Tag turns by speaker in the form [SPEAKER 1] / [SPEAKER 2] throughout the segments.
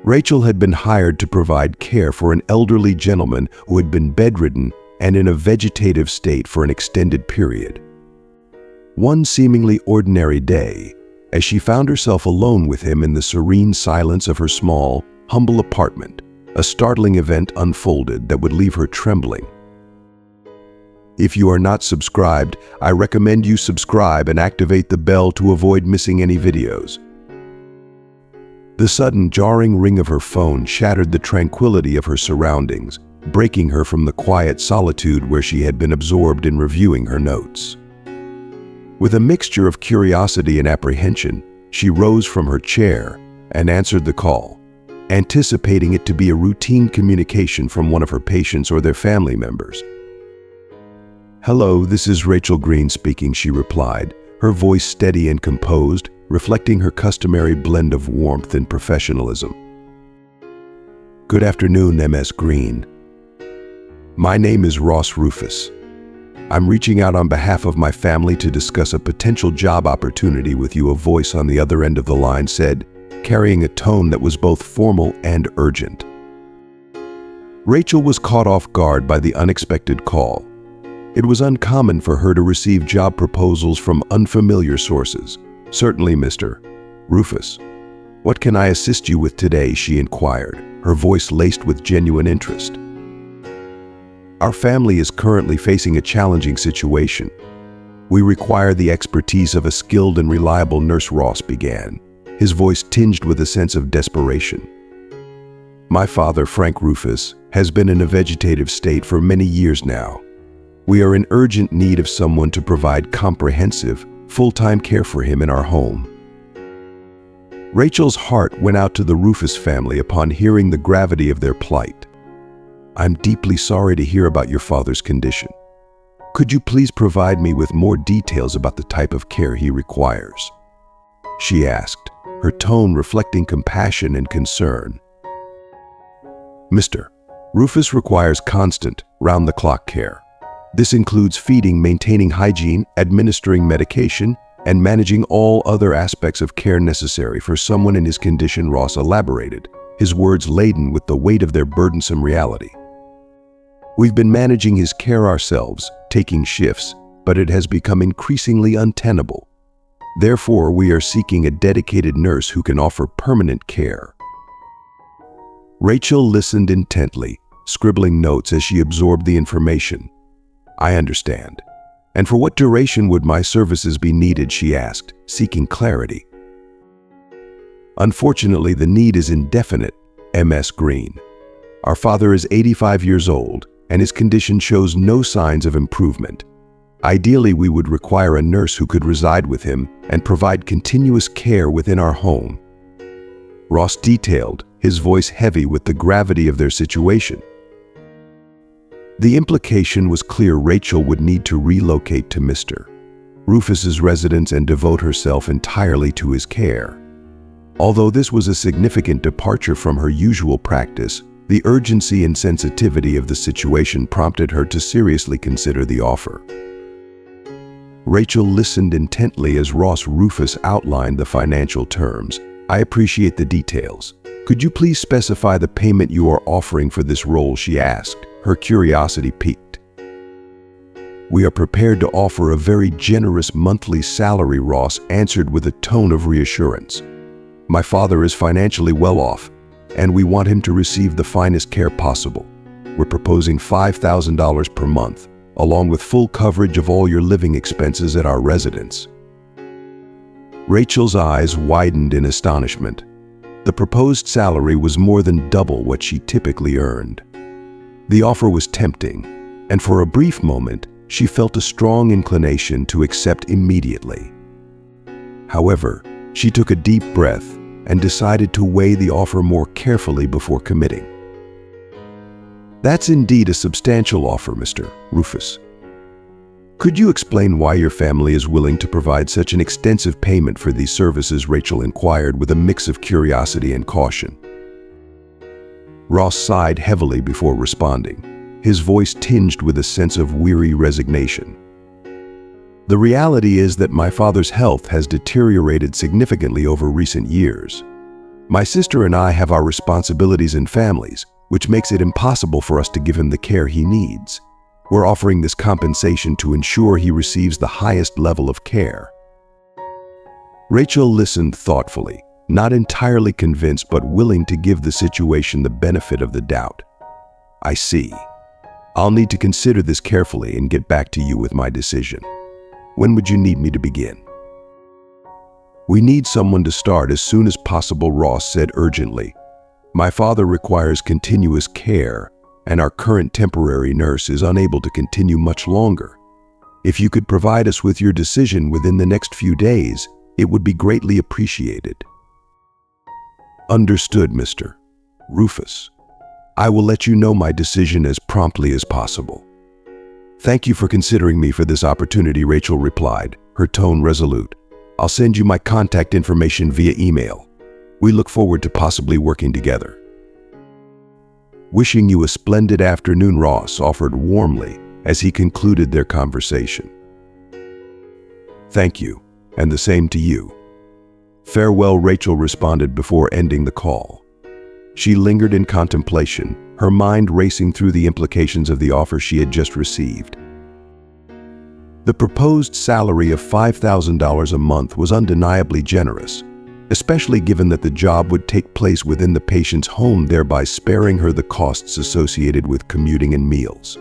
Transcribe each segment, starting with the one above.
[SPEAKER 1] Rachel had been hired to provide care for an elderly gentleman who had been bedridden and in a vegetative state for an extended period. One seemingly ordinary day, as she found herself alone with him in the serene silence of her small, humble apartment, a startling event unfolded that would leave her trembling. If you are not subscribed, I recommend you subscribe and activate the bell to avoid missing any videos. The sudden jarring ring of her phone shattered the tranquility of her surroundings, breaking her from the quiet solitude where she had been absorbed in reviewing her notes. With a mixture of curiosity and apprehension, she rose from her chair and answered the call, anticipating it to be a routine communication from one of her patients or their family members. "Hello, this is Rachel Green speaking," she replied, her voice steady and composed, reflecting her customary blend of warmth and professionalism. "Good afternoon, Ms. Green. My name is Ross Rufus. I'm reaching out on behalf of my family to discuss a potential job opportunity with you," a voice on the other end of the line said, carrying a tone that was both formal and urgent. Rachel was caught off guard by the unexpected call. It was uncommon for her to receive job proposals from unfamiliar sources. "Certainly, Mr. Rufus. What can I assist you with today?" she inquired, her voice laced with genuine interest. "Our family is currently facing a challenging situation. We require the expertise of a skilled and reliable nurse," Ross began, his voice tinged with a sense of desperation. "My father, Frank Rufus, has been in a vegetative state for many years now. We are in urgent need of someone to provide comprehensive, full-time care for him in our home." Rachel's heart went out to the Rufus family upon hearing the gravity of their plight. "I'm deeply sorry to hear about your father's condition. Could you please provide me with more details about the type of care he requires?" she asked, her tone reflecting compassion and concern. "Mr. Rufus requires constant, round-the-clock care. This includes feeding, maintaining hygiene, administering medication, and managing all other aspects of care necessary for someone in his condition," Ross elaborated, his words laden with the weight of their burdensome reality. "We've been managing his care ourselves, taking shifts, but it has become increasingly untenable. Therefore, we are seeking a dedicated nurse who can offer permanent care." Rachel listened intently, scribbling notes as she absorbed the information. "I understand. And for what duration would my services be needed?" she asked, seeking clarity. "Unfortunately, the need is indefinite, Ms. Green. Our father is 85 years old, and his condition shows no signs of improvement. Ideally, we would require a nurse who could reside with him and provide continuous care within our home," Ross detailed, his voice heavy with the gravity of their situation. The implication was clear. Rachel would need to relocate to Mr. Rufus's residence and devote herself entirely to his care. Although this was a significant departure from her usual practice, the urgency and sensitivity of the situation prompted her to seriously consider the offer. Rachel listened intently as Ross Rufus outlined the financial terms. "I appreciate the details. Could you please specify the payment you are offering for this role?" she asked, her curiosity piqued. "We are prepared to offer a very generous monthly salary," Ross answered with a tone of reassurance. "My father is financially well off, and we want him to receive the finest care possible. We're proposing $5,000 per month, along with full coverage of all your living expenses at our residence." Rachel's eyes widened in astonishment. The proposed salary was more than double what she typically earned. The offer was tempting, and for a brief moment, she felt a strong inclination to accept immediately. However, she took a deep breath and decided to weigh the offer more carefully before committing. "That's indeed a substantial offer, Mr. Rufus. Could you explain why your family is willing to provide such an extensive payment for these services?" Rachel inquired with a mix of curiosity and caution. Ross sighed heavily before responding, his voice tinged with a sense of weary resignation. "The reality is that my father's health has deteriorated significantly over recent years. My sister and I have our responsibilities and families, which makes it impossible for us to give him the care he needs. We're offering this compensation to ensure he receives the highest level of care." Rachel listened thoughtfully, not entirely convinced but willing to give the situation the benefit of the doubt. "I see. I'll need to consider this carefully and get back to you with my decision. When would you need me to begin?" "We need someone to start as soon as possible," Ross said urgently. "My father requires continuous care, and our current temporary nurse is unable to continue much longer. If you could provide us with your decision within the next few days, it would be greatly appreciated." "Understood, Mr. Rufus. I will let you know my decision as promptly as possible." "Thank you for considering me for this opportunity," Rachel replied, her tone resolute. "I'll send you my contact information via email. We look forward to possibly working together." "Wishing you a splendid afternoon," Ross offered warmly as he concluded their conversation. "Thank you, and the same to you." "Farewell," Rachel responded before ending the call. She lingered in contemplation, her mind racing through the implications of the offer she had just received. The proposed salary of $5,000 a month was undeniably generous, especially given that the job would take place within the patient's home, thereby sparing her the costs associated with commuting and meals.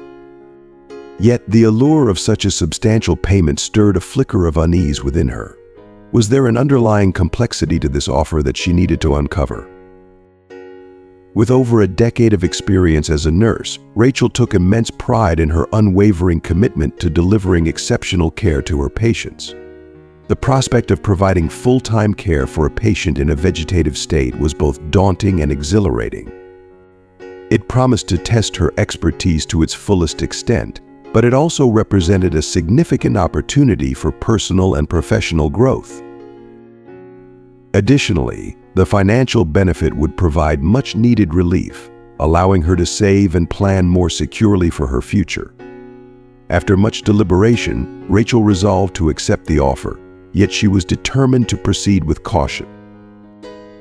[SPEAKER 1] Yet the allure of such a substantial payment stirred a flicker of unease within her. Was there an underlying complexity to this offer that she needed to uncover? With over a decade of experience as a nurse, Rachel took immense pride in her unwavering commitment to delivering exceptional care to her patients. The prospect of providing full-time care for a patient in a vegetative state was both daunting and exhilarating. It promised to test her expertise to its fullest extent, but it also represented a significant opportunity for personal and professional growth. Additionally, the financial benefit would provide much-needed relief, allowing her to save and plan more securely for her future. After much deliberation, Rachel resolved to accept the offer, yet she was determined to proceed with caution.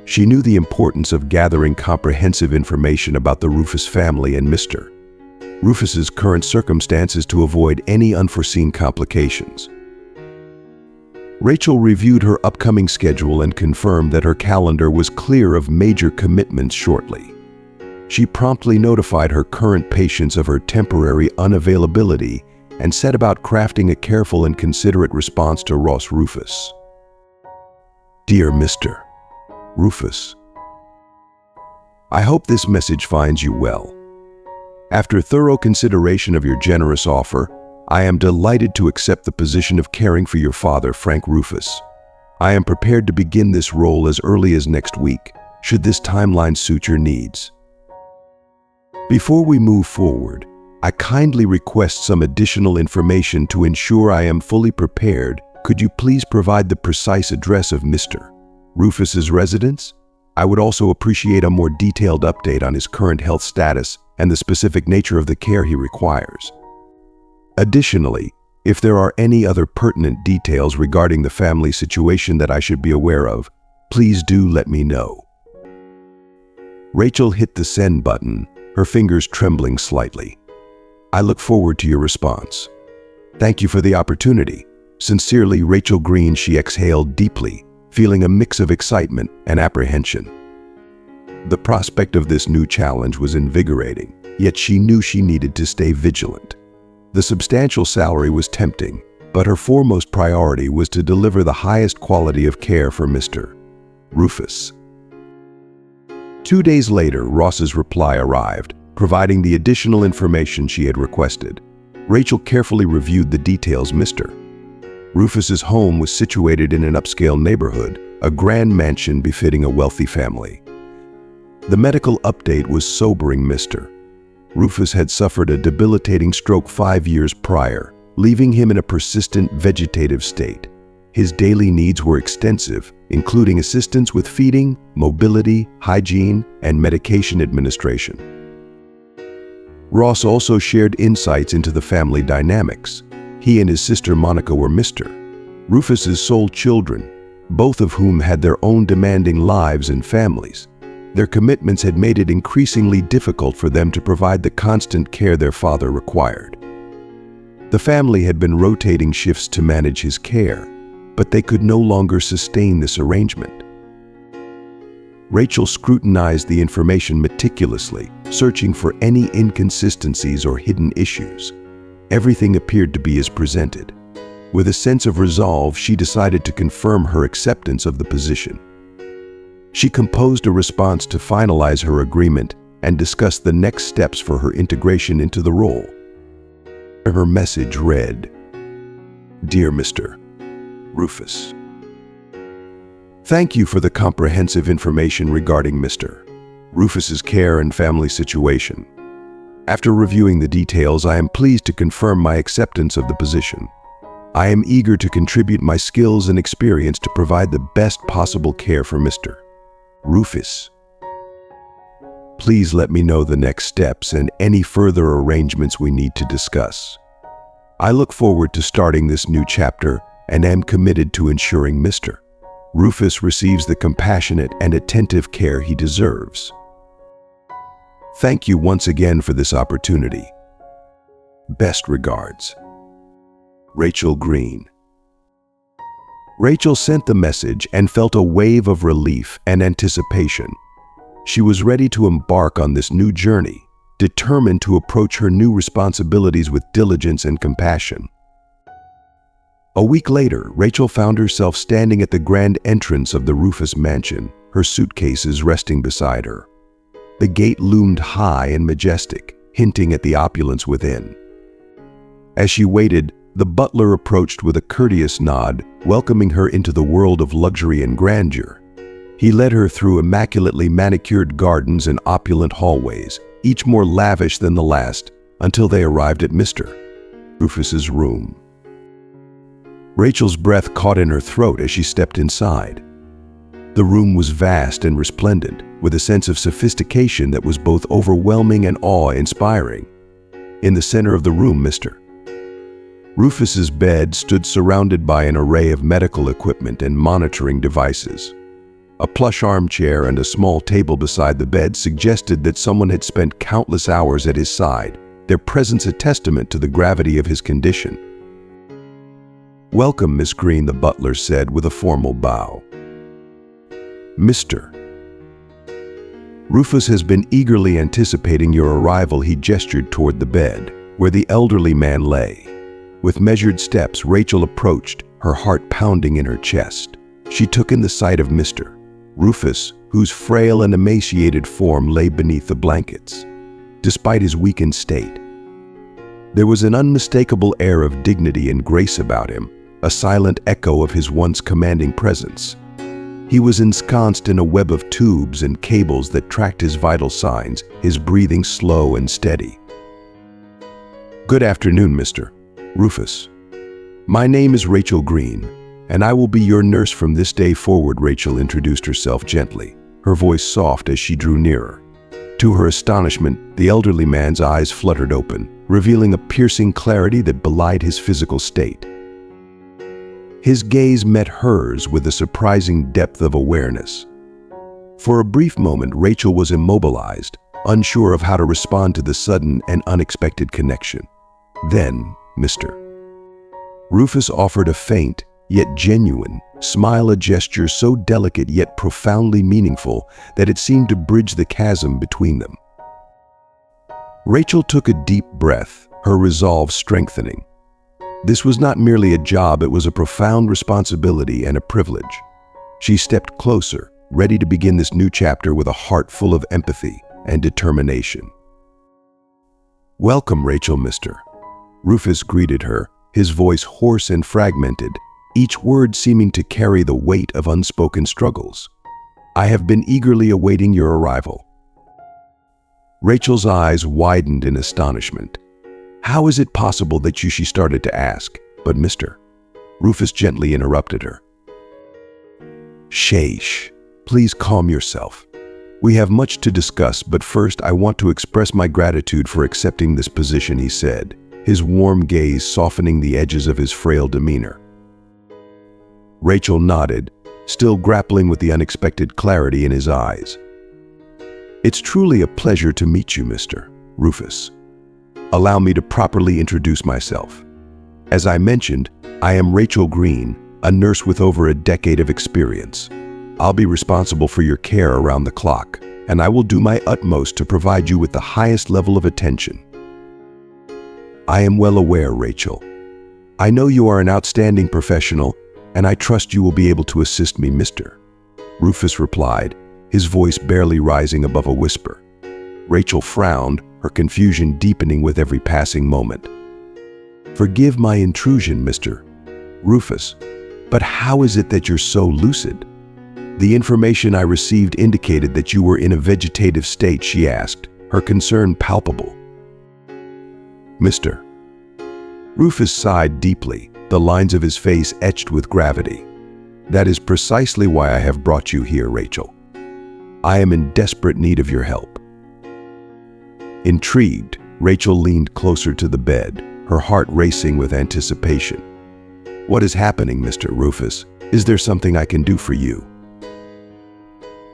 [SPEAKER 1] She knew the importance of gathering comprehensive information about the Rufus family and Mr. Rufus's current circumstances to avoid any unforeseen complications. Rachel reviewed her upcoming schedule and confirmed that her calendar was clear of major commitments shortly. She promptly notified her current patients of her temporary unavailability and set about crafting a careful and considerate response to Ross Rufus. "Dear Mr. Rufus, I hope this message finds you well. After thorough consideration of your generous offer, I am delighted to accept the position of caring for your father, Frank Rufus. I am prepared to begin this role as early as next week, should this timeline suit your needs. Before we move forward, I kindly request some additional information to ensure I am fully prepared. Could you please provide the precise address of Mr. Rufus's residence? I would also appreciate a more detailed update on his current health status and the specific nature of the care he requires. Additionally, if there are any other pertinent details regarding the family situation that I should be aware of, please do let me know." Rachel hit the send button, her fingers trembling slightly. "I look forward to your response. Thank you for the opportunity." Sincerely, Rachel Green. She exhaled deeply, feeling a mix of excitement and apprehension. The prospect of this new challenge was invigorating, yet she knew she needed to stay vigilant. The substantial salary was tempting, but her foremost priority was to deliver the highest quality of care for Mr. Rufus. 2 days later, Ross's reply arrived, providing the additional information she had requested. Rachel carefully reviewed the details. Mr. Rufus's home was situated in an upscale neighborhood, a grand mansion befitting a wealthy family. The medical update was sobering. Mr. Rufus had suffered a debilitating stroke 5 years prior, leaving him in a persistent vegetative state. His daily needs were extensive, including assistance with feeding, mobility, hygiene, and medication administration. Ross also shared insights into the family dynamics. He and his sister Monica were Mr. Rufus's sole children, both of whom had their own demanding lives and families. Their commitments had made it increasingly difficult for them to provide the constant care their father required. The family had been rotating shifts to manage his care, but they could no longer sustain this arrangement. Rachel scrutinized the information meticulously, searching for any inconsistencies or hidden issues. Everything appeared to be as presented. With a sense of resolve, she decided to confirm her acceptance of the position. She composed a response to finalize her agreement and discuss the next steps for her integration into the role. Her message read, "Dear Mr. Rufus, thank you for the comprehensive information regarding Mr. Rufus's care and family situation. After reviewing the details, I am pleased to confirm my acceptance of the position. I am eager to contribute my skills and experience to provide the best possible care for Mr. Rufus. Please let me know the next steps and any further arrangements we need to discuss. I look forward to starting this new chapter and am committed to ensuring Mr. Rufus receives the compassionate and attentive care he deserves. Thank you once again for this opportunity. Best regards, Rachel Green." Rachel sent the message and felt a wave of relief and anticipation. She was ready to embark on this new journey, determined to approach her new responsibilities with diligence and compassion. A week later, Rachel found herself standing at the grand entrance of the Rufus mansion, her suitcases resting beside her. The gate loomed high and majestic, hinting at the opulence within. As she waited, the butler approached with a courteous nod, welcoming her into the world of luxury and grandeur. He led her through immaculately manicured gardens and opulent hallways, each more lavish than the last, until they arrived at Mr. Rufus's room. Rachel's breath caught in her throat as she stepped inside. The room was vast and resplendent, with a sense of sophistication that was both overwhelming and awe-inspiring. In the center of the room, Mr. Rufus's bed stood surrounded by an array of medical equipment and monitoring devices. A plush armchair and a small table beside the bed suggested that someone had spent countless hours at his side, their presence a testament to the gravity of his condition. "Welcome, Miss Green," the butler said with a formal bow. "Mr. Rufus has been eagerly anticipating your arrival." He gestured toward the bed, where the elderly man lay. With measured steps, Rachel approached, her heart pounding in her chest. She took in the sight of Mr. Rufus, whose frail and emaciated form lay beneath the blankets. Despite his weakened state, there was an unmistakable air of dignity and grace about him, a silent echo of his once commanding presence. He was ensconced in a web of tubes and cables that tracked his vital signs, his breathing slow and steady. "Good afternoon, Mr. Rufus. My name is Rachel Green, and I will be your nurse from this day forward." Rachel introduced herself gently, her voice soft as she drew nearer. To her astonishment, the elderly man's eyes fluttered open, revealing a piercing clarity that belied his physical state. His gaze met hers with a surprising depth of awareness. For a brief moment, Rachel was immobilized, unsure of how to respond to the sudden and unexpected connection. Then, Mr. Rufus offered a faint, yet genuine, smile, a gesture so delicate yet profoundly meaningful that it seemed to bridge the chasm between them. Rachel took a deep breath, her resolve strengthening. This was not merely a job, it was a profound responsibility and a privilege. She stepped closer, ready to begin this new chapter with a heart full of empathy and determination. "Welcome, Rachel." Mr. Rufus greeted her, his voice hoarse and fragmented, each word seeming to carry the weight of unspoken struggles. "I have been eagerly awaiting your arrival." Rachel's eyes widened in astonishment. "How is it possible that you?" she started to ask, but Mr. Rufus gently interrupted her. "Shaish, please calm yourself. We have much to discuss, but first I want to express my gratitude for accepting this position," he said, his warm gaze softening the edges of his frail demeanor. Rachel nodded, still grappling with the unexpected clarity in his eyes. "It's truly a pleasure to meet you, Mr. Rufus. Allow me to properly introduce myself. As I mentioned, I am Rachel Green, a nurse with over a decade of experience. I'll be responsible for your care around the clock, and I will do my utmost to provide you with the highest level of attention." "I am well aware, Rachel. I know you are an outstanding professional, and I trust you will be able to assist me, Mr. Rufus replied, his voice barely rising above a whisper. Rachel frowned, her confusion deepening with every passing moment. "Forgive my intrusion, Mr. Rufus, but how is it that you're so lucid? The information I received indicated that you were in a vegetative state," she asked, her concern palpable. "Mr. Rufus sighed deeply, the lines of his face etched with gravity. "That is precisely why I have brought you here, Rachel. I am in desperate need of your help." Intrigued, Rachel leaned closer to the bed, her heart racing with anticipation. "What is happening, Mr. Rufus? Is there something I can do for you?"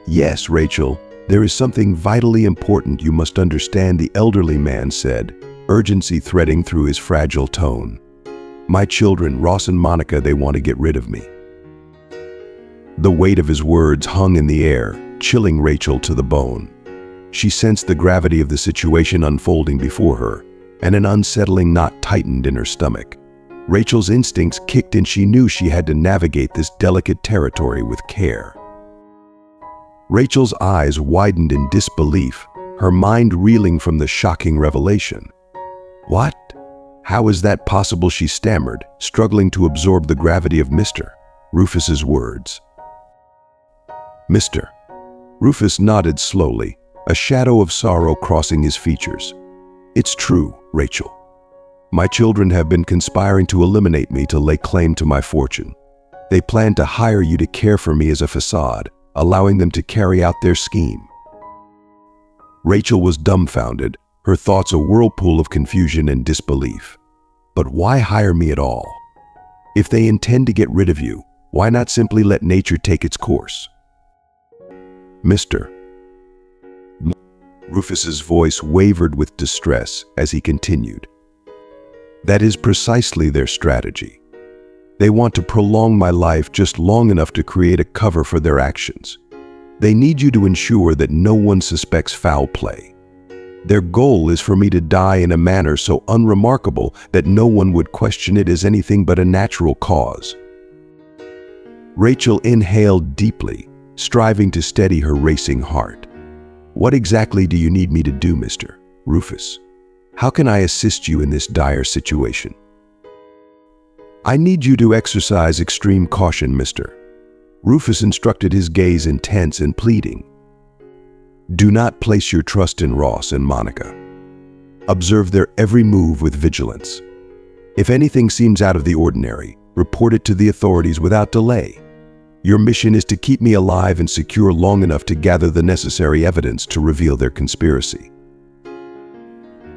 [SPEAKER 1] "Yes, Rachel, there is something vitally important you must understand," the elderly man said, urgency threading through his fragile tone. "My children, Ross and Monica, they want to get rid of me." The weight of his words hung in the air, chilling Rachel to the bone. She sensed the gravity of the situation unfolding before her, and an unsettling knot tightened in her stomach. Rachel's instincts kicked and she knew she had to navigate this delicate territory with care. Rachel's eyes widened in disbelief, her mind reeling from the shocking revelation. "What? How is that possible?" she stammered, struggling to absorb the gravity of Mr. Rufus's words. "Mr. Rufus nodded slowly, a shadow of sorrow crossing his features. "It's true, Rachel. My children have been conspiring to eliminate me to lay claim to my fortune. They plan to hire you to care for me as a facade, allowing them to carry out their scheme." Rachel was dumbfounded, her thoughts a whirlpool of confusion and disbelief. But why hire me at all? If they intend to get rid of you, why not simply let nature take its course? "Mr. Rufus's voice wavered with distress as he continued. "That is precisely their strategy. They want to prolong my life just long enough to create a cover for their actions. They need you to ensure that no one suspects foul play. Their goal is for me to die in a manner so unremarkable that no one would question it as anything but a natural cause." Rachel inhaled deeply, striving to steady her racing heart. "What exactly do you need me to do, Mr. Rufus? How can I assist you in this dire situation?" "I need you to exercise extreme caution, Mr. Rufus instructed, his gaze intense and pleading. "Do not place your trust in Ross and Monica. Observe their every move with vigilance. If anything seems out of the ordinary, report it to the authorities without delay. Your mission is to keep me alive and secure long enough to gather the necessary evidence to reveal their conspiracy."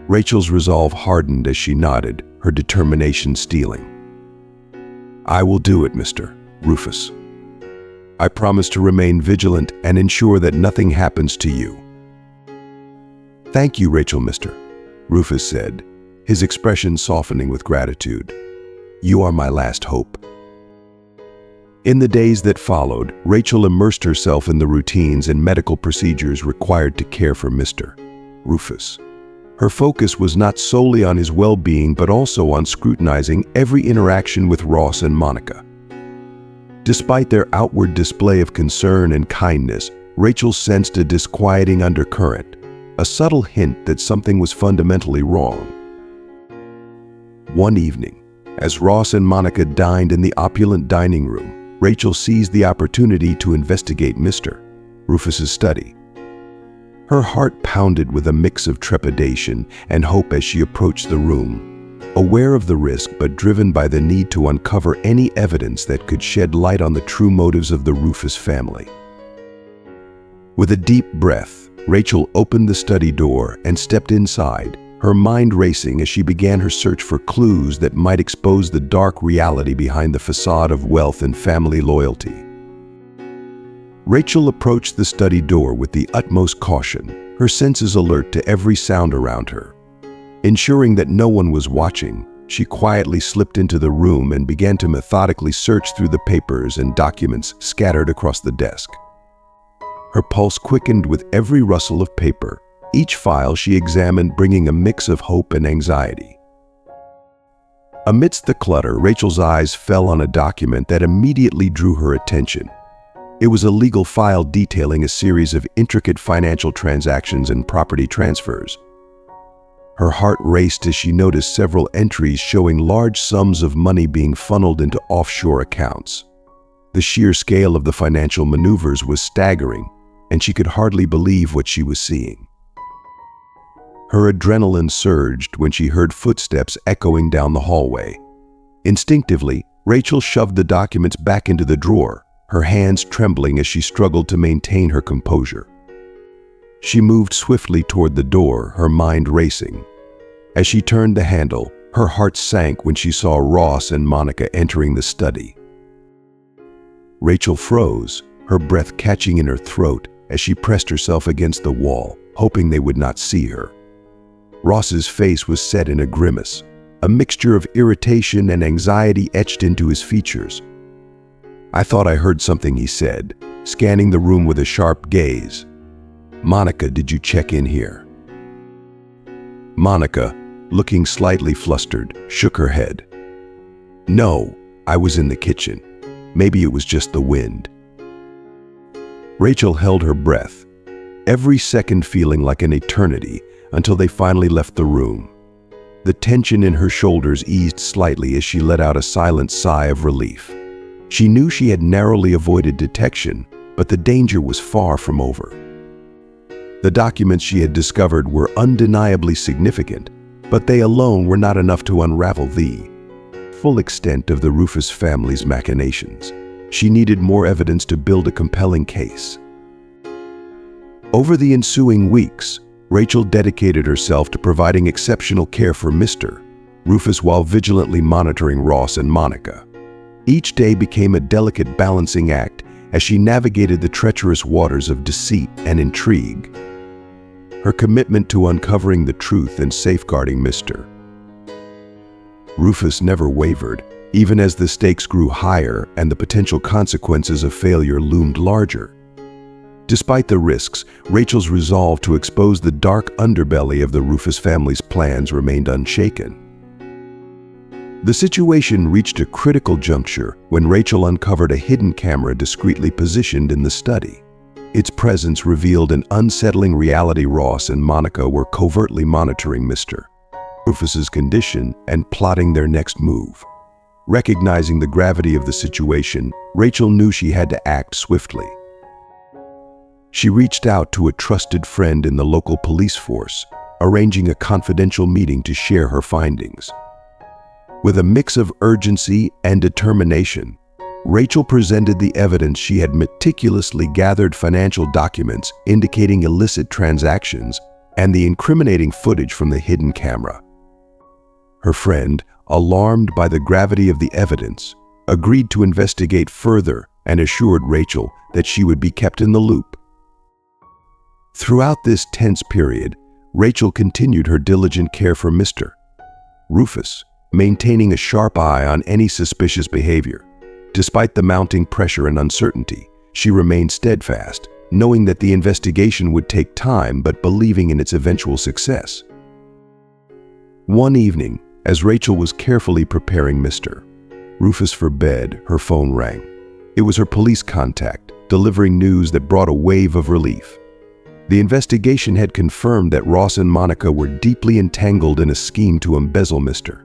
[SPEAKER 1] Rachel's resolve hardened as she nodded, her determination stealing. "I will do it, Mr. Rufus. I promise to remain vigilant and ensure that nothing happens to you." "Thank you, Rachel," Mr. Rufus said, his expression softening with gratitude. "You are my last hope." In the days that followed, Rachel immersed herself in the routines and medical procedures required to care for Mr. Rufus. Her focus was not solely on his well-being but also on scrutinizing every interaction with Ross and Monica. Despite their outward display of concern and kindness, Rachel sensed a disquieting undercurrent, a subtle hint that something was fundamentally wrong. One evening, as Ross and Monica dined in the opulent dining room, Rachel seized the opportunity to investigate Mr. Rufus's study. Her heart pounded with a mix of trepidation and hope as she approached the room, aware of the risk but driven by the need to uncover any evidence that could shed light on the true motives of the Rufus family. With a deep breath, Rachel opened the study door and stepped inside, her mind racing as she began her search for clues that might expose the dark reality behind the facade of wealth and family loyalty. Rachel approached the study door with the utmost caution, her senses alert to every sound around her. Ensuring that no one was watching, she quietly slipped into the room and began to methodically search through the papers and documents scattered across the desk. Her pulse quickened with every rustle of paper, each file she examined bringing a mix of hope and anxiety. Amidst the clutter, Rachel's eyes fell on a document that immediately drew her attention. It was a legal file detailing a series of intricate financial transactions and property transfers. Her heart raced as she noticed several entries showing large sums of money being funneled into offshore accounts. The sheer scale of the financial maneuvers was staggering, and she could hardly believe what she was seeing. Her adrenaline surged when she heard footsteps echoing down the hallway. Instinctively, Rachel shoved the documents back into the drawer, her hands trembling as she struggled to maintain her composure. She moved swiftly toward the door, her mind racing. As she turned the handle, her heart sank when she saw Ross and Monica entering the study. Rachel froze, her breath catching in her throat as she pressed herself against the wall, hoping they would not see her. Ross's face was set in a grimace, a mixture of irritation and anxiety etched into his features. "I thought I heard something," he said, scanning the room with a sharp gaze. "Monica, did you check in here?" Monica, looking slightly flustered, shook her head. "No, I was in the kitchen. Maybe it was just the wind." Rachel held her breath, every second feeling like an eternity, until they finally left the room. The tension in her shoulders eased slightly as she let out a silent sigh of relief. She knew she had narrowly avoided detection, but the danger was far from over. The documents she had discovered were undeniably significant, but they alone were not enough to unravel the full extent of the Rufus family's machinations. She needed more evidence to build a compelling case. Over the ensuing weeks, Rachel dedicated herself to providing exceptional care for Mr. Rufus while vigilantly monitoring Ross and Monica. Each day became a delicate balancing act as she navigated the treacherous waters of deceit and intrigue. Her commitment to uncovering the truth and safeguarding Mr. Rufus never wavered, even as the stakes grew higher and the potential consequences of failure loomed larger. Despite the risks, Rachel's resolve to expose the dark underbelly of the Rufus family's plans remained unshaken. The situation reached a critical juncture when Rachel uncovered a hidden camera discreetly positioned in the study. Its presence revealed an unsettling reality. Ross and Monica were covertly monitoring Mr. Rufus's condition and plotting their next move. Recognizing the gravity of the situation, Rachel knew she had to act swiftly. She reached out to a trusted friend in the local police force, arranging a confidential meeting to share her findings. With a mix of urgency and determination, Rachel presented the evidence she had meticulously gathered: financial documents indicating illicit transactions and the incriminating footage from the hidden camera. Her friend, alarmed by the gravity of the evidence, agreed to investigate further and assured Rachel that she would be kept in the loop. Throughout this tense period, Rachel continued her diligent care for Mr. Rufus, maintaining a sharp eye on any suspicious behavior. Despite the mounting pressure and uncertainty, she remained steadfast, knowing that the investigation would take time but believing in its eventual success. One evening, as Rachel was carefully preparing Mr. Rufus for bed, her phone rang. It was her police contact, delivering news that brought a wave of relief. The investigation had confirmed that Ross and Monica were deeply entangled in a scheme to embezzle Mr.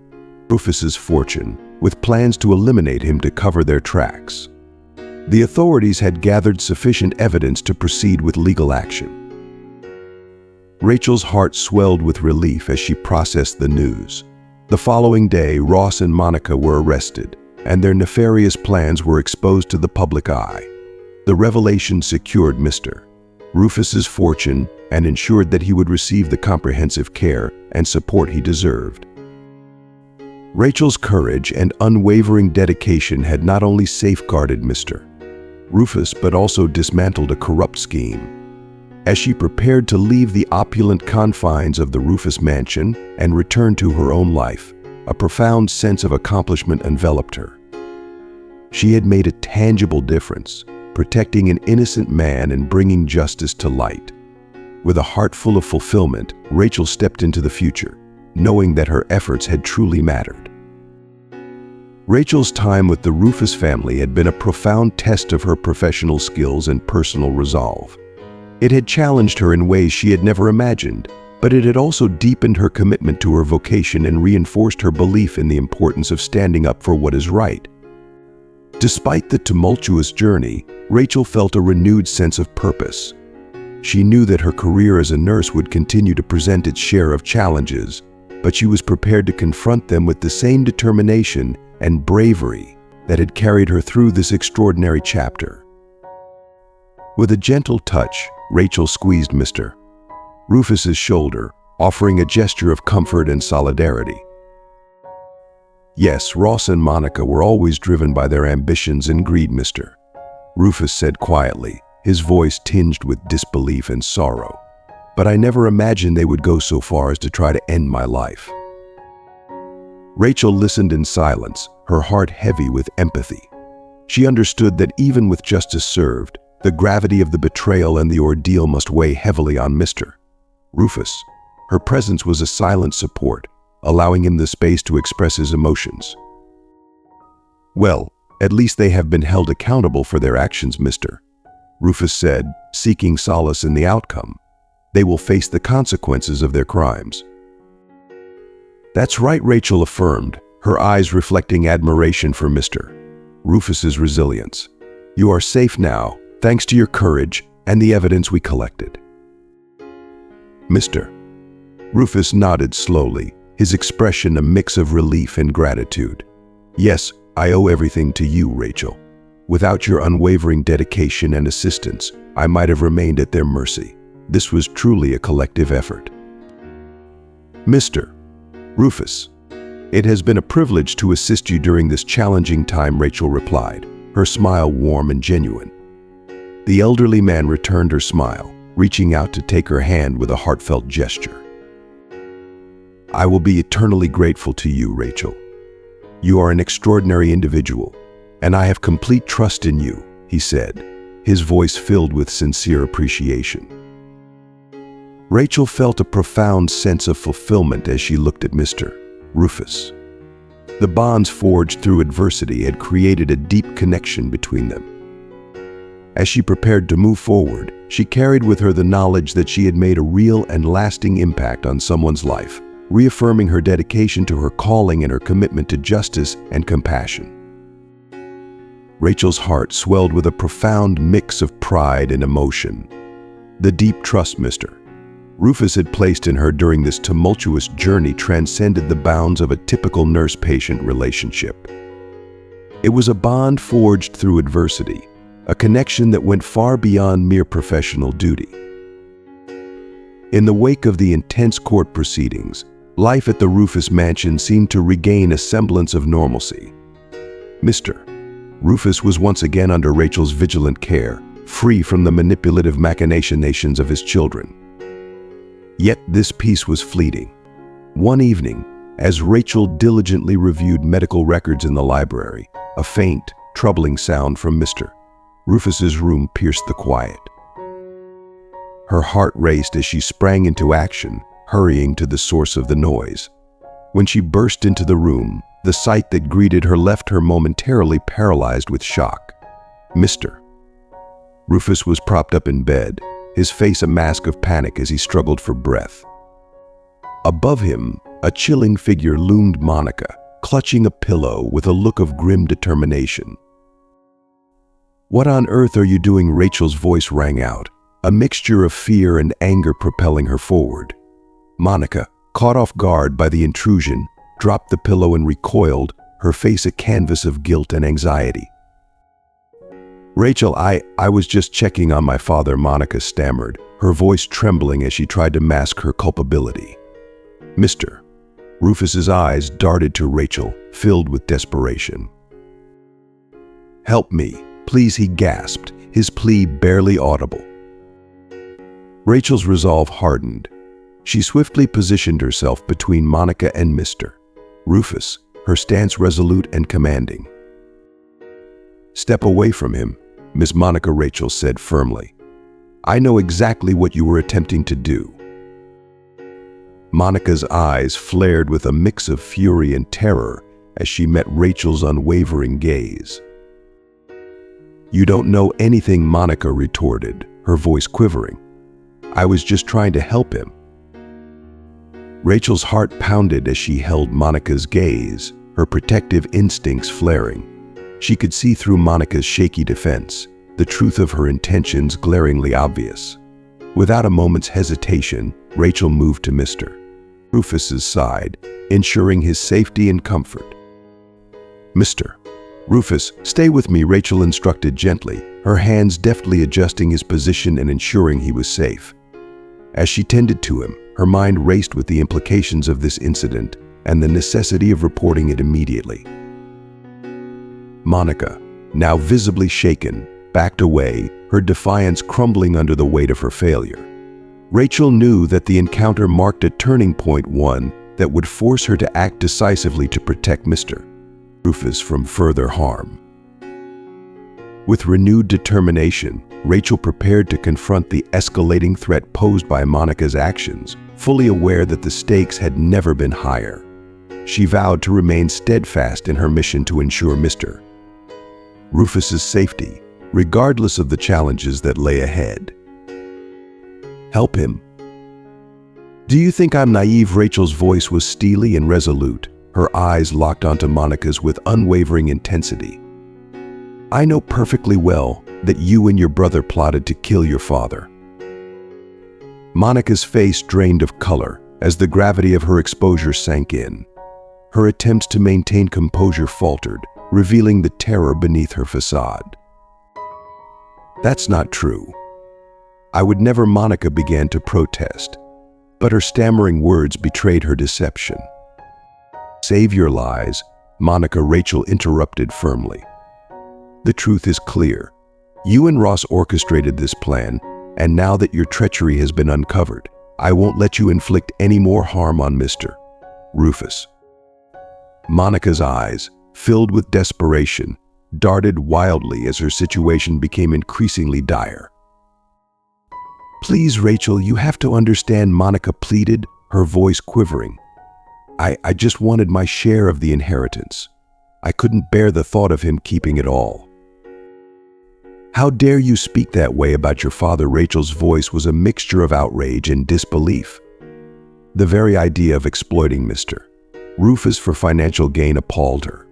[SPEAKER 1] Rufus's fortune, with plans to eliminate him to cover their tracks. The authorities had gathered sufficient evidence to proceed with legal action. Rachel's heart swelled with relief as she processed the news. The following day, Ross and Monica were arrested, and their nefarious plans were exposed to the public eye. The revelation secured Mr. Rufus's fortune and ensured that he would receive the comprehensive care and support he deserved. Rachel's courage and unwavering dedication had not only safeguarded Mr. Rufus, but also dismantled a corrupt scheme. As she prepared to leave the opulent confines of the Rufus mansion and return to her own life, a profound sense of accomplishment enveloped her. She had made a tangible difference, protecting an innocent man and bringing justice to light. With a heart full of fulfillment, Rachel stepped into the future, knowing that her efforts had truly mattered. Rachel's time with the Rufus family had been a profound test of her professional skills and personal resolve. It had challenged her in ways she had never imagined, but it had also deepened her commitment to her vocation and reinforced her belief in the importance of standing up for what is right. Despite the tumultuous journey, Rachel felt a renewed sense of purpose. She knew that her career as a nurse would continue to present its share of challenges, but she was prepared to confront them with the same determination and bravery that had carried her through this extraordinary chapter. With a gentle touch, Rachel squeezed Mr. Rufus's shoulder, offering a gesture of comfort and solidarity. Yes, Ross and Monica were always driven by their ambitions and greed, Mr. Rufus said quietly, his voice tinged with disbelief and sorrow. But I never imagined they would go so far as to try to end my life. Rachel listened in silence, her heart heavy with empathy. She understood that even with justice served, the gravity of the betrayal and the ordeal must weigh heavily on Mr. Rufus. Her presence was a silent support, allowing him the space to express his emotions. Well, at least they have been held accountable for their actions, Mr. Rufus said, seeking solace in the outcome. They will face the consequences of their crimes. That's right, Rachel affirmed, her eyes reflecting admiration for Mr. Rufus's resilience. You are safe now, thanks to your courage and the evidence we collected. Mr. Rufus nodded slowly, his expression a mix of relief and gratitude. Yes, I owe everything to you, Rachel. Without your unwavering dedication and assistance, I might have remained at their mercy. This was truly a collective effort. Mr. Rufus, it has been a privilege to assist you during this challenging time, Rachel replied, her smile warm and genuine. The elderly man returned her smile, reaching out to take her hand with a heartfelt gesture. I will be eternally grateful to you, Rachel. You are an extraordinary individual, and I have complete trust in you, he said, his voice filled with sincere appreciation. Rachel felt a profound sense of fulfillment as she looked at Mr. Rufus. The bonds forged through adversity had created a deep connection between them. As she prepared to move forward, she carried with her the knowledge that she had made a real and lasting impact on someone's life, reaffirming her dedication to her calling and her commitment to justice and compassion. Rachel's heart swelled with a profound mix of pride and emotion. The deep trust Mr. Rufus had placed in her during this tumultuous journey transcended the bounds of a typical nurse-patient relationship. It was a bond forged through adversity, a connection that went far beyond mere professional duty. In the wake of the intense court proceedings, life at the Rufus mansion seemed to regain a semblance of normalcy. Mr. Rufus was once again under Rachel's vigilant care, free from the manipulative machinations of his children. Yet this peace was fleeting. One evening, as Rachel diligently reviewed medical records in the library, a faint, troubling sound from Mr. Rufus's room pierced the quiet. Her heart raced as she sprang into action, hurrying to the source of the noise. When she burst into the room, the sight that greeted her left her momentarily paralyzed with shock. Mr. Rufus was propped up in bed, his face a mask of panic as he struggled for breath. Above him, a chilling figure loomed Monica, clutching a pillow with a look of grim determination. What on earth are you doing? Rachel's voice rang out, a mixture of fear and anger propelling her forward. Monica, caught off guard by the intrusion, dropped the pillow and recoiled, her face a canvas of guilt and anxiety. Rachel, I was just checking on my father, Monica stammered, her voice trembling as she tried to mask her culpability. Mr. Rufus's eyes darted to Rachel, filled with desperation. Help me, Please, he gasped, his plea barely audible. Rachel's resolve hardened. She swiftly positioned herself between Monica and Mr. Rufus, her stance resolute and commanding. "Step away from him," Miss Monica Rachel said firmly. "I know exactly what you were attempting to do." Monica's eyes flared with a mix of fury and terror as she met Rachel's unwavering gaze. "You don't know anything," Monica retorted, her voice quivering. "I was just trying to help him." Rachel's heart pounded as she held Monica's gaze, her protective instincts flaring. She could see through Monica's shaky defense, the truth of her intentions glaringly obvious. Without a moment's hesitation, Rachel moved to Mr. Rufus's side, ensuring his safety and comfort. "Mr. Rufus, stay with me," Rachel instructed gently, her hands deftly adjusting his position and ensuring he was safe. As she tended to him, her mind raced with the implications of this incident and the necessity of reporting it immediately. Monica, now visibly shaken, backed away, her defiance crumbling under the weight of her failure. Rachel knew that the encounter marked a turning point, one that would force her to act decisively to protect Mr. Rufus from further harm. With renewed determination, Rachel prepared to confront the escalating threat posed by Monica's actions, fully aware that the stakes had never been higher. She vowed to remain steadfast in her mission to ensure Mr. Rufus's safety, regardless of the challenges that lay ahead. "Help him." "Do you think I'm naive?" Rachel's voice was steely and resolute, her eyes locked onto Monica's with unwavering intensity. "I know perfectly well that you and your brother plotted to kill your father." Monica's face drained of color as the gravity of her exposure sank in. Her attempts to maintain composure faltered, revealing the terror beneath her facade. "That's not true. I would never," Monica began to protest, but her stammering words betrayed her deception. "Save your lies," Monica Rachel interrupted firmly. "The truth is clear. You and Ross orchestrated this plan, and now that your treachery has been uncovered, I won't let you inflict any more harm on Mr. Rufus." Monica's eyes, filled with desperation, darted wildly as her situation became increasingly dire. "Please, Rachel, you have to understand," Monica pleaded, her voice quivering. I just wanted my share of the inheritance. I couldn't bear the thought of him keeping it all." "How dare you speak that way about your father?" Rachel's voice was a mixture of outrage and disbelief. The very idea of exploiting Mr. Rufus for financial gain appalled her.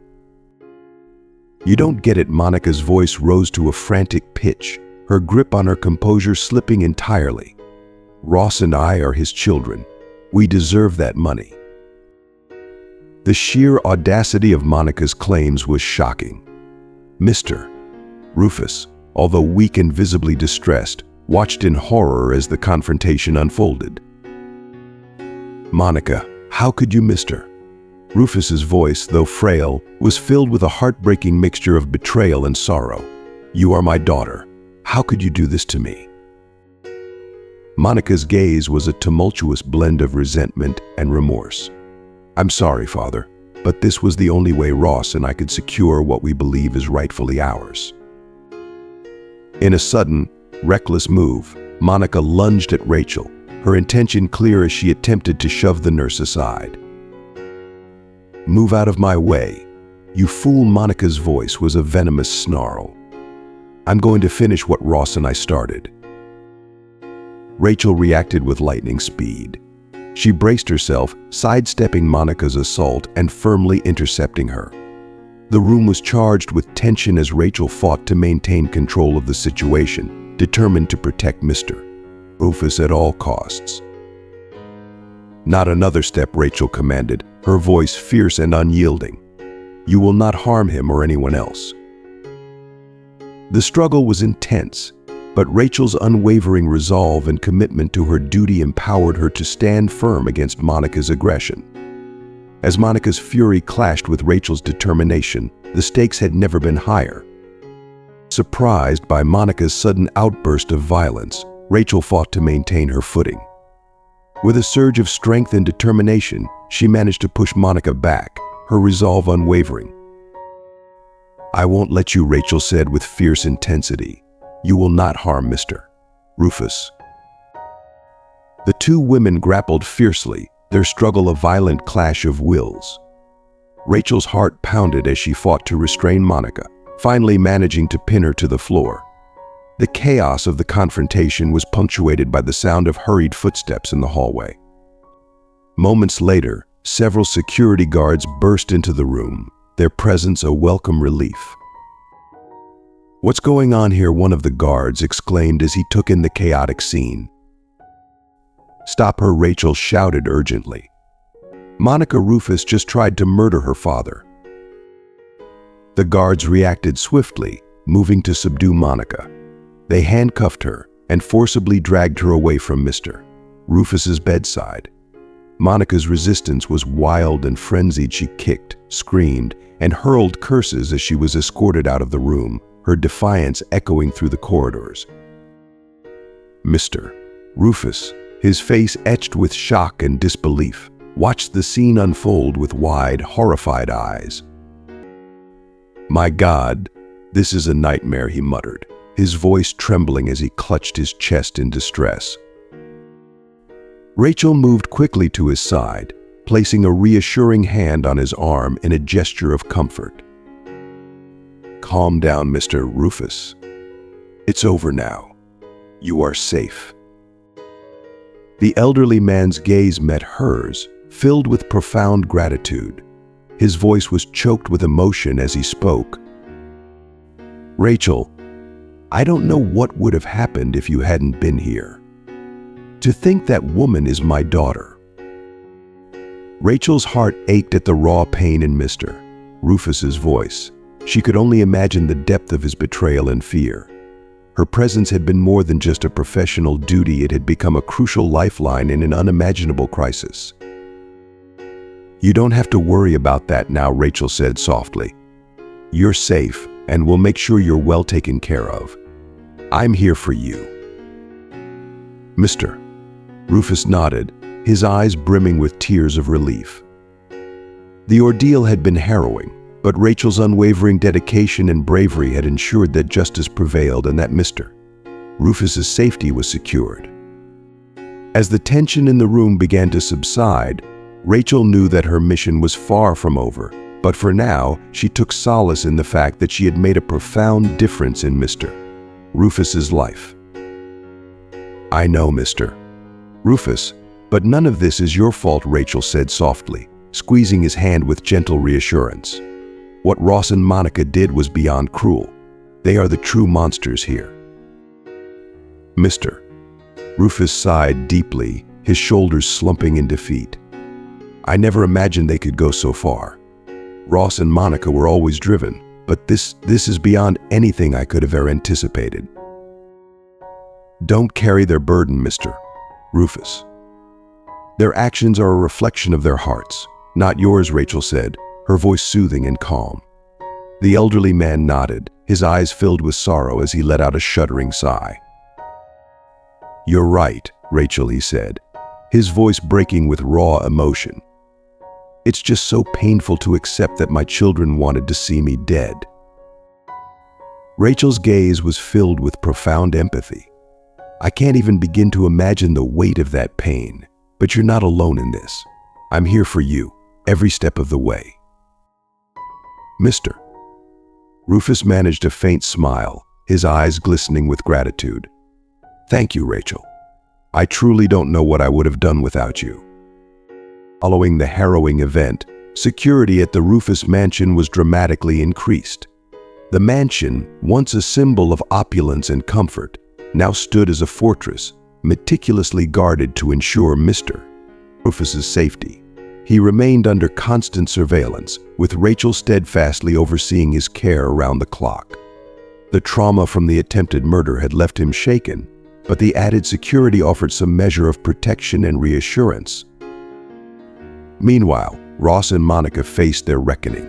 [SPEAKER 1] "You don't get it." Monica's voice rose to a frantic pitch, her grip on her composure slipping entirely. "Ross and I are his children. We deserve that money." The sheer audacity of Monica's claims was shocking. Mr. Rufus, although weak and visibly distressed, watched in horror as the confrontation unfolded. "Monica, how could you, Mr. Rufus's voice, though frail, was filled with a heartbreaking mixture of betrayal and sorrow. "You are my daughter. How could you do this to me?" Monica's gaze was a tumultuous blend of resentment and remorse. "I'm sorry, Father, but this was the only way Ross and I could secure what we believe is rightfully ours." In a sudden, reckless move, Monica lunged at Rachel, her intention clear as she attempted to shove the nurse aside. "Move out of my way, you fool!" Monica's voice was a venomous snarl. "I'm going to finish what Ross and I started." Rachel reacted with lightning speed. She braced herself, sidestepping Monica's assault and firmly intercepting her. The room was charged with tension as Rachel fought to maintain control of the situation, determined to protect Mr. Rufus at all costs. "Not another step," Rachel commanded, her voice fierce and unyielding. "You will not harm him or anyone else." The struggle was intense, but Rachel's unwavering resolve and commitment to her duty empowered her to stand firm against Monica's aggression. As Monica's fury clashed with Rachel's determination, the stakes had never been higher. Surprised by Monica's sudden outburst of violence, Rachel fought to maintain her footing. With a surge of strength and determination, she managed to push Monica back, her resolve unwavering. "I won't let you," Rachel said with fierce intensity. "You will not harm Mr. Rufus." The two women grappled fiercely, their struggle a violent clash of wills. Rachel's heart pounded as she fought to restrain Monica, finally managing to pin her to the floor. The chaos of the confrontation was punctuated by the sound of hurried footsteps in the hallway. Moments later, several security guards burst into the room, their presence a welcome relief. "What's going on here?" one of the guards exclaimed as he took in the chaotic scene. "Stop her," Rachel shouted urgently. "Monica Rufus just tried to murder her father." The guards reacted swiftly, moving to subdue Monica. They handcuffed her and forcibly dragged her away from Mr. Rufus's bedside. Monica's resistance was wild and frenzied. She kicked, screamed, and hurled curses as she was escorted out of the room, her defiance echoing through the corridors. Mr. Rufus, his face etched with shock and disbelief, watched the scene unfold with wide, horrified eyes. "My God, this is a nightmare," he muttered, his voice trembling as he clutched his chest in distress. Rachel moved quickly to his side, placing a reassuring hand on his arm in a gesture of comfort. "Calm down, Mr. Rufus. It's over now. You are safe." The elderly man's gaze met hers, filled with profound gratitude. His voice was choked with emotion as he spoke. "Rachel, I don't know what would have happened if you hadn't been here. To think that woman is my daughter." Rachel's heart ached at the raw pain in Mr. Rufus's voice. She could only imagine the depth of his betrayal and fear. Her presence had been more than just a professional duty, it had become a crucial lifeline in an unimaginable crisis. "You don't have to worry about that now," Rachel said softly. "You're safe, and we'll make sure you're well taken care of. I'm here for you." Mr. Rufus nodded, his eyes brimming with tears of relief. The ordeal had been harrowing, but Rachel's unwavering dedication and bravery had ensured that justice prevailed and that Mr. Rufus's safety was secured. As the tension in the room began to subside, Rachel knew that her mission was far from over, but for now, she took solace in the fact that she had made a profound difference in Mr. Rufus's life. "I know, Mr. Rufus, but none of this is your fault," Rachel said softly, squeezing his hand with gentle reassurance. "What Ross and Monica did was beyond cruel. They are the true monsters here." Mr. Rufus sighed deeply, his shoulders slumping in defeat. "I never imagined they could go so far. Ross and Monica were always driven, but this is beyond anything I could have ever anticipated." "Don't carry their burden, Mr. Rufus. Their actions are a reflection of their hearts, not yours," Rachel said, her voice soothing and calm. The elderly man nodded, his eyes filled with sorrow as he let out a shuddering sigh. "You're right, Rachel," he said, his voice breaking with raw emotion. "It's just so painful to accept that my children wanted to see me dead." Rachel's gaze was filled with profound empathy. "I can't even begin to imagine the weight of that pain, but you're not alone in this. I'm here for you, every step of the way." Mr. Rufus managed a faint smile, his eyes glistening with gratitude. "Thank you, Rachel. I truly don't know what I would have done without you." Following the harrowing event, security at the Rufus mansion was dramatically increased. The mansion, once a symbol of opulence and comfort, now stood as a fortress, meticulously guarded to ensure Mr. Rufus's safety. He remained under constant surveillance, with Rachel steadfastly overseeing his care around the clock. The trauma from the attempted murder had left him shaken, but the added security offered some measure of protection and reassurance. Meanwhile, Ross and Monica faced their reckoning.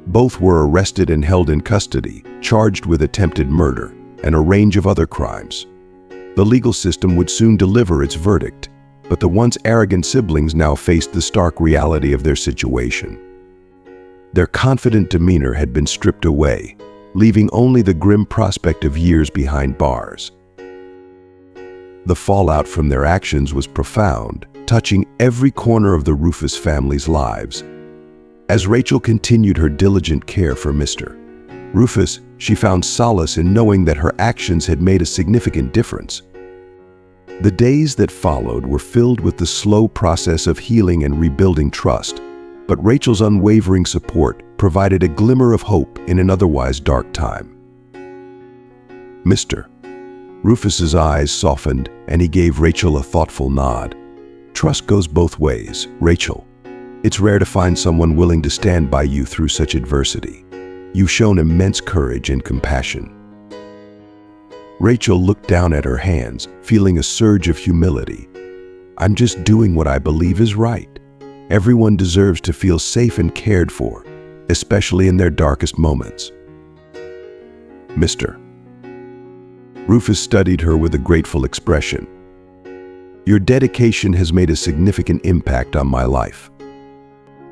[SPEAKER 1] Both were arrested and held in custody, charged with attempted murder and a range of other crimes. The legal system would soon deliver its verdict, but the once arrogant siblings now faced the stark reality of their situation. Their confident demeanor had been stripped away, leaving only the grim prospect of years behind bars. The fallout from their actions was profound, touching every corner of the Rufus family's lives. As Rachel continued her diligent care for Mr. Rufus, she found solace in knowing that her actions had made a significant difference. The days that followed were filled with the slow process of healing and rebuilding trust, but Rachel's unwavering support provided a glimmer of hope in an otherwise dark time. Mr. Rufus's eyes softened and he gave Rachel a thoughtful nod. Trust goes both ways, Rachel. It's rare to find someone willing to stand by you through such adversity. You've shown immense courage and compassion. Rachel looked down at her hands, feeling a surge of humility. I'm just doing what I believe is right. Everyone deserves to feel safe and cared for, especially in their darkest moments. Mr. Rufus studied her with a grateful expression. Your dedication has made a significant impact on my life.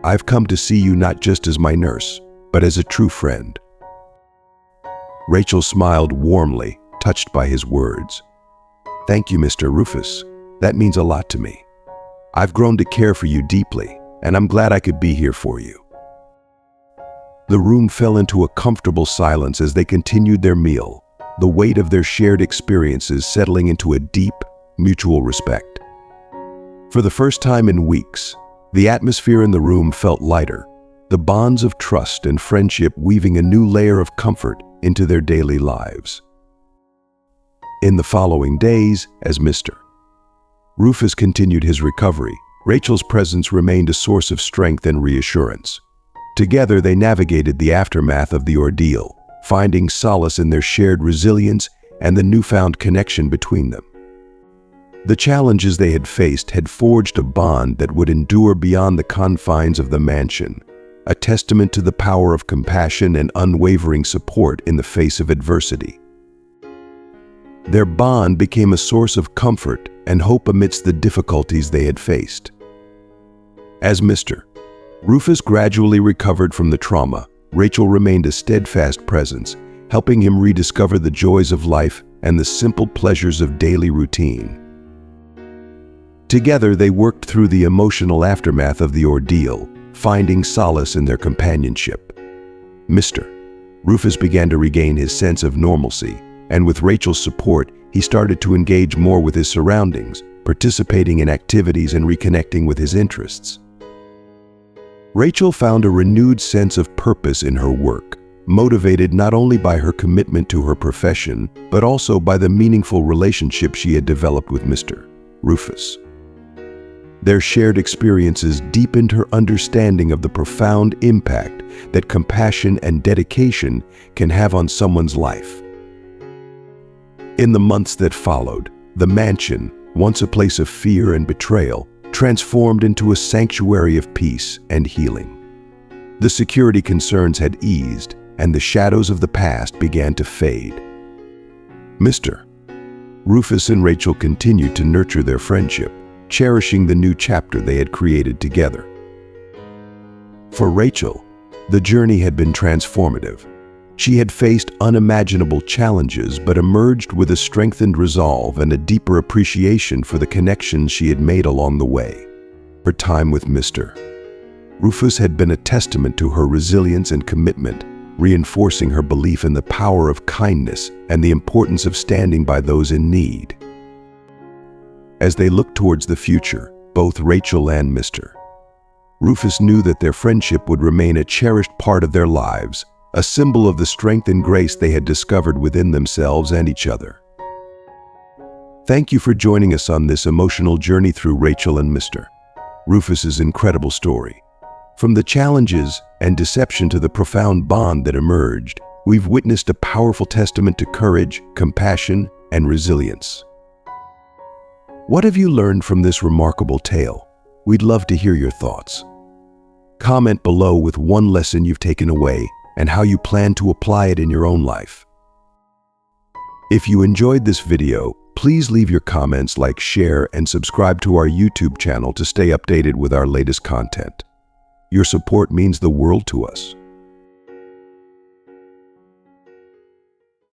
[SPEAKER 1] I've come to see you not just as my nurse, but as a true friend. Rachel smiled warmly, touched by his words. Thank you, Mr. Rufus. That means a lot to me. I've grown to care for you deeply, and I'm glad I could be here for you. The room fell into a comfortable silence as they continued their meal, the weight of their shared experiences settling into a deep, mutual respect. For the first time in weeks, the atmosphere in the room felt lighter, the bonds of trust and friendship weaving a new layer of comfort into their daily lives. In the following days, as Mr. Rufus continued his recovery, Rachel's presence remained a source of strength and reassurance. Together, they navigated the aftermath of the ordeal, finding solace in their shared resilience and the newfound connection between them. The challenges they had faced had forged a bond that would endure beyond the confines of the mansion, a testament to the power of compassion and unwavering support in the face of adversity. Their bond became a source of comfort and hope amidst the difficulties they had faced. As Mr. Rufus gradually recovered from the trauma, Rachel remained a steadfast presence, helping him rediscover the joys of life and the simple pleasures of daily routine. Together, they worked through the emotional aftermath of the ordeal, finding solace in their companionship. Mr. Rufus began to regain his sense of normalcy, and with Rachel's support, he started to engage more with his surroundings, participating in activities and reconnecting with his interests. Rachel found a renewed sense of purpose in her work, motivated not only by her commitment to her profession, but also by the meaningful relationship she had developed with Mr. Rufus. Their shared experiences deepened her understanding of the profound impact that compassion and dedication can have on someone's life. In the months that followed, the mansion, once a place of fear and betrayal, transformed into a sanctuary of peace and healing. The security concerns had eased, and the shadows of the past began to fade. Mr. Rufus and Rachel continued to nurture their friendship, cherishing the new chapter they had created together. For Rachel, the journey had been transformative. She had faced unimaginable challenges but emerged with a strengthened resolve and a deeper appreciation for the connections she had made along the way. Her time with Mr. Rufus had been a testament to her resilience and commitment, reinforcing her belief in the power of kindness and the importance of standing by those in need. As they looked towards the future, both Rachel and Mr. Rufus knew that their friendship would remain a cherished part of their lives, a symbol of the strength and grace they had discovered within themselves and each other. Thank you for joining us on this emotional journey through Rachel and Mr. Rufus's incredible story. From the challenges and deception to the profound bond that emerged, we've witnessed a powerful testament to courage, compassion, and resilience. What have you learned from this remarkable tale? We'd love to hear your thoughts. Comment below with one lesson you've taken away and how you plan to apply it in your own life. If you enjoyed this video, please leave your comments, like, share, and subscribe to our YouTube channel to stay updated with our latest content. Your support means the world to us.